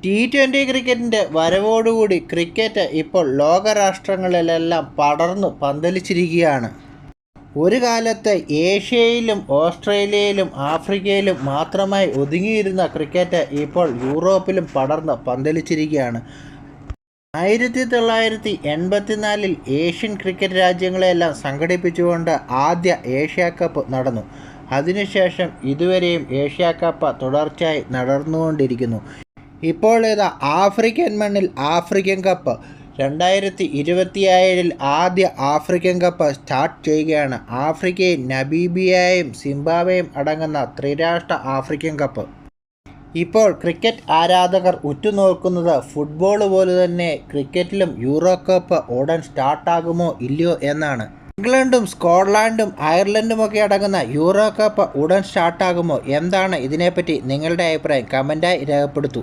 T20 ക്രിക്കറ്റിൻ്റെ വരവോടുകൂടി cricket ഇപ്പോൾ ലോകരാഷ്ട്രങ്ങളിലെല്ലാം പടർന്നു പന്തലിച്ചിരിക്കുകയാണ്. ഒരു കാലത്ത് ഏഷ്യയിലും ഓസ്ട്രേലിയയിലും ആഫ്രിക്കയിലും മാത്രമായി ഒതുങ്ങിയിരുന്ന ക്രിക്കറ്റ് ഇപ്പോൾ യൂറോപ്പിലും പടർന്ന് പന്തലിച്ചിരിക്കുകയാണ്. 1984 ഏഷ്യൻ ക്രിക്കറ്റ് രാജ്യങ്ങളെല്ലാം സംഘടിപ്പിച്ചുകൊണ്ട് ആദ്യ ഏഷ്യ കപ്പ് നടന്നു. അതിനുശേഷം ഇതുവരെയും ഏഷ്യ കപ്പ് തുടർച്ചയായി നടന്നുകൊണ്ടിരിക്കുന്നു. ഇപ്പോൾ ഇതാ ആഫ്രിക്കൻ മണ്ണിൽ ആഫ്രിക്കൻ കപ്പ് 2027 ആദ്യ ആഫ്രിക്കൻ കപ്പ് സ്റ്റാർട്ട് ചെയ്യുകയാണ്. ആഫ്രിക്കയിൽ നമീബിയയും സിംബാബ്വേയും അടങ്ങുന്ന ത്രിരാഷ്ട്ര ആഫ്രിക്കൻ കപ്പ്. ഇപ്പോൾ ക്രിക്കറ്റ് ആരാധകർ ഉറ്റുനോക്കുന്നത് ഫുട്ബോൾ പോലെ തന്നെ ക്രിക്കറ്റിലും യൂറോ കപ്പ് ഉടൻ സ്റ്റാർട്ടാകുമോ ഇല്ലയോ എന്നാണ്. ഇംഗ്ലണ്ടും സ്കോട്ട്ലാൻഡും അയർലൻഡുമൊക്കെ അടങ്ങുന്ന യൂറോ കപ്പ് ഉടൻ സ്റ്റാർട്ടാകുമോ? എന്താണ് ഇതിനെപ്പറ്റി നിങ്ങളുടെ അഭിപ്രായം? കമൻറ്റായി രേഖപ്പെടുത്തൂ.